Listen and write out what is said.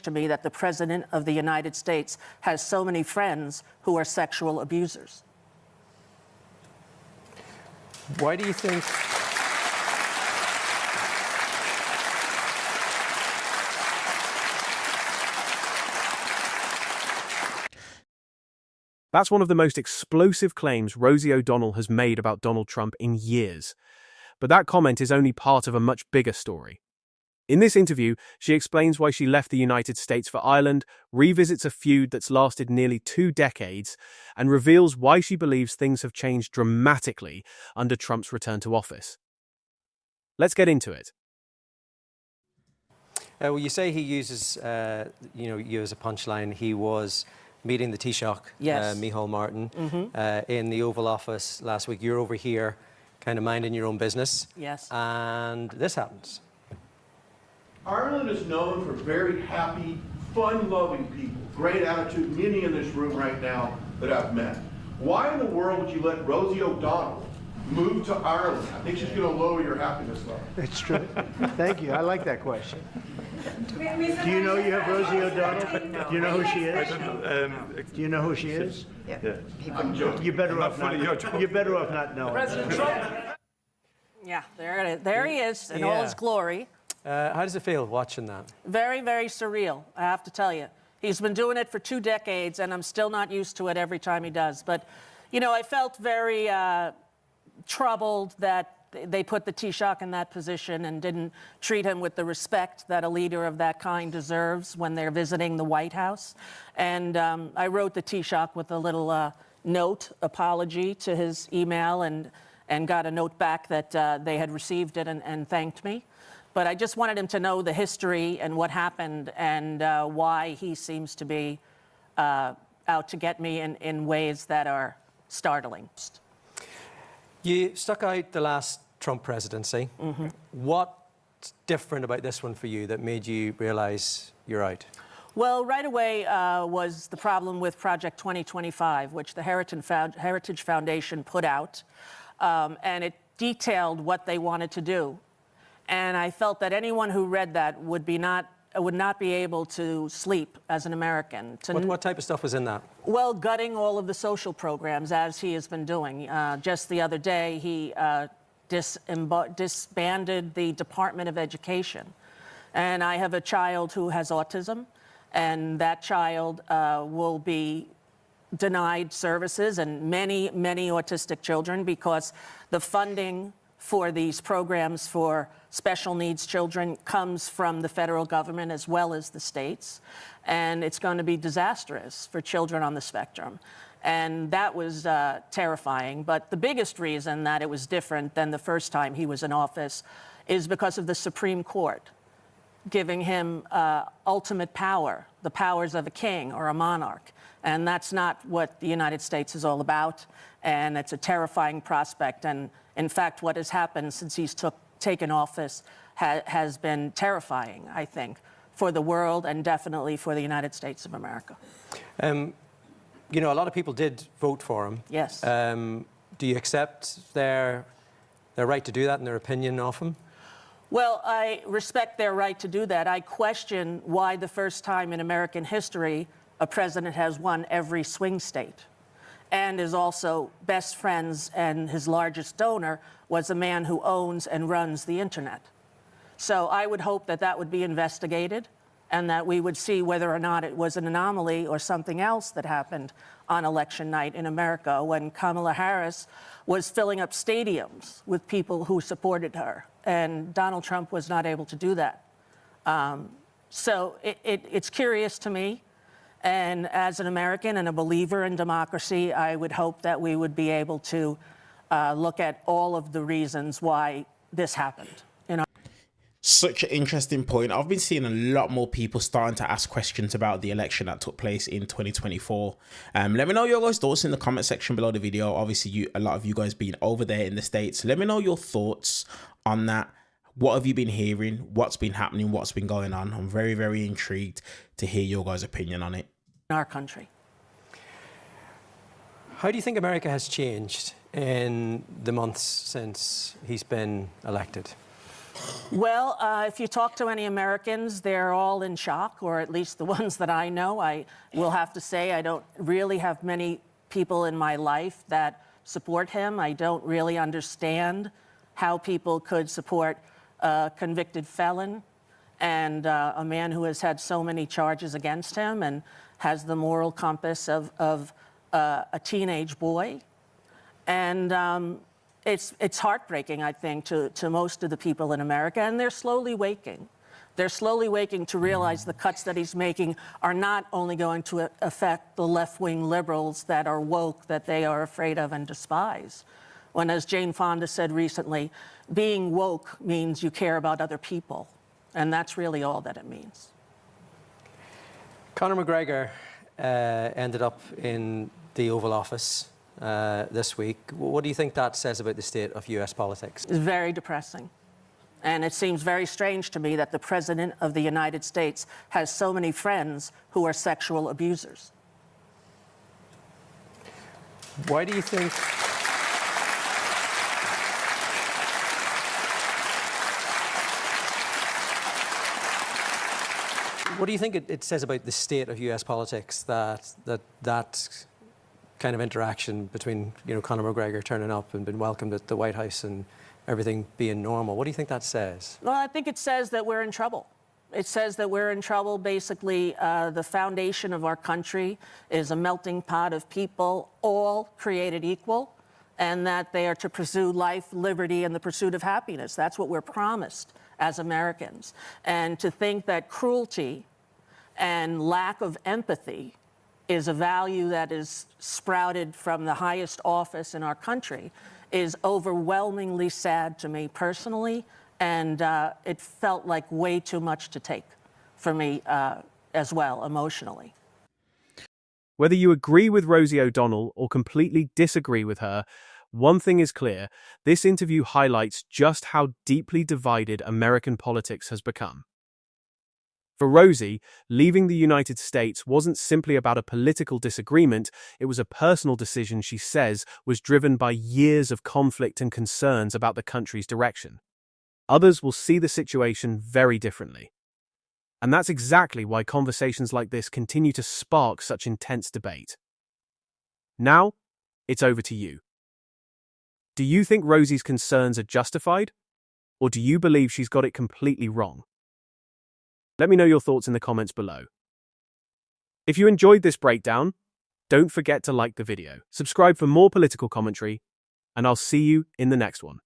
to me that the President of the United States has so many friends who are sexual abusers. Why do you think... That's one of the most explosive claims Rosie O'Donnell has made about Donald Trump in years. But that comment is only part of a much bigger story. In this interview, she explains why she left the United States for Ireland, revisits a feud that's lasted nearly 2 decades, and reveals why she believes things have changed dramatically under Trump's return to office. Let's get into it. Well, you say he uses, you as a punchline. He was meeting the Taoiseach, yes. Micheál Martin, in the Oval Office last week. You're over here kind of minding your own business. Yes. And this happens. Ireland is known for very happy, fun-loving people. Great attitude, many in this room right now that I've met. Why in the world would you let Rosie O'Donnell move to Ireland? I think she's going to lower your happiness level. It's true. Thank you. I like that question. Do you know you have Rosie O'Donnell? Do you know who she is? Do you know who she is? Yeah. I'm joking. You're better off not knowing. President Trump. Yeah, there it is. There he is in all his glory. How does it feel watching that? Very, very surreal, I have to tell you. He's been doing it for 2 decades, and I'm still not used to it every time he does. But, you know, I felt very troubled that they put the Taoiseach in that position and didn't treat him with the respect that a leader of that kind deserves when they're visiting the White House. And I wrote the Taoiseach with a little note, apology to his email, and got a note back that they had received it and thanked me. But I just wanted him to know the history and what happened and why he seems to be out to get me in ways that are startling. You stuck out the last Trump presidency. What's different about this one for you that made you realize you're out? Well, right away was the problem with Project 2025, which the Heritage Foundation put out, and it detailed what they wanted to do. And I felt that anyone who read that would not be able to sleep as an American. What type of stuff was in that? Well, gutting all of the social programs, as he has been doing. Just the other day, he disbanded the Department of Education. And I have a child who has autism, and that child will be denied services, and many, many autistic children, because the funding for these programs for special needs children comes from the federal government as well as the states. And it's going to be disastrous for children on the spectrum. And that was terrifying. But the biggest reason that it was different than the first time he was in office is because of the Supreme Court giving him ultimate power, the powers of a king or a monarch. And that's not what the United States is all about. And it's a terrifying prospect. And in fact, what has happened since he's taken office has been terrifying, I think, for the world and definitely for the United States of America. You know, a lot of people did vote for him. Yes. Do you accept their right to do that and their opinion of him? Well, I respect their right to do that. I question why the first time in American history a president has won every swing state and is also best friends, and his largest donor was a man who owns and runs the internet. So I would hope that that would be investigated and that we would see whether or not it was an anomaly or something else that happened on election night in America when Kamala Harris was filling up stadiums with people who supported her, and Donald Trump was not able to do that. So it's curious to me. And as an American and a believer in democracy, I would hope that we would be able to look at all of the reasons why this happened. Such an interesting point. I've been seeing a lot more people starting to ask questions about the election that took place in 2024. Let me know your guys' thoughts in the comment section below the video. Obviously, a lot of you guys being over there in the States. Let me know your thoughts on that. What have you been hearing? What's been happening? What's been going on? I'm very, very intrigued to hear your guys' opinion on it. In our country. How do you think America has changed in the months since he's been elected? Well, if you talk to any Americans, they're all in shock, or at least the ones that I know. I will have to say I don't really have many people in my life that support him. I don't really understand how people could support a convicted felon and a man who has had so many charges against him and has the moral compass of a teenage boy. And it's heartbreaking, I think, to most of the people in America, and they're slowly waking. They're slowly waking to realize the cuts that he's making are not only going to affect the left-wing liberals that are woke, that they are afraid of and despise. When, as Jane Fonda said recently, being woke means you care about other people, and that's really all that it means. Conor McGregor ended up in the Oval Office this week. What do you think that says about the state of US politics? It's very depressing. And it seems very strange to me that the President of the United States has so many friends who are sexual abusers. Why do you think... What do you think it says about the state of US politics that kind of interaction between, Conor McGregor turning up and being welcomed at the White House and everything being normal? What do you think that says? Well, I think it says that we're in trouble. It says that we're in trouble. Basically, the foundation of our country is a melting pot of people, all created equal, and that they are to pursue life, liberty, and the pursuit of happiness. That's what we're promised as Americans. And to think that cruelty and lack of empathy is a value that is sprouted from the highest office in our country is overwhelmingly sad to me personally, and it felt like way too much to take for me as well, emotionally. Whether you agree with Rosie O'Donnell or completely disagree with her, one thing is clear: this interview highlights just how deeply divided American politics has become. For Rosie, leaving the United States wasn't simply about a political disagreement, it was a personal decision she says was driven by years of conflict and concerns about the country's direction. Others will see the situation very differently. And that's exactly why conversations like this continue to spark such intense debate. Now, it's over to you. Do you think Rosie's concerns are justified? Or do you believe she's got it completely wrong? Let me know your thoughts in the comments below. If you enjoyed this breakdown, don't forget to like the video, subscribe for more political commentary, and I'll see you in the next one.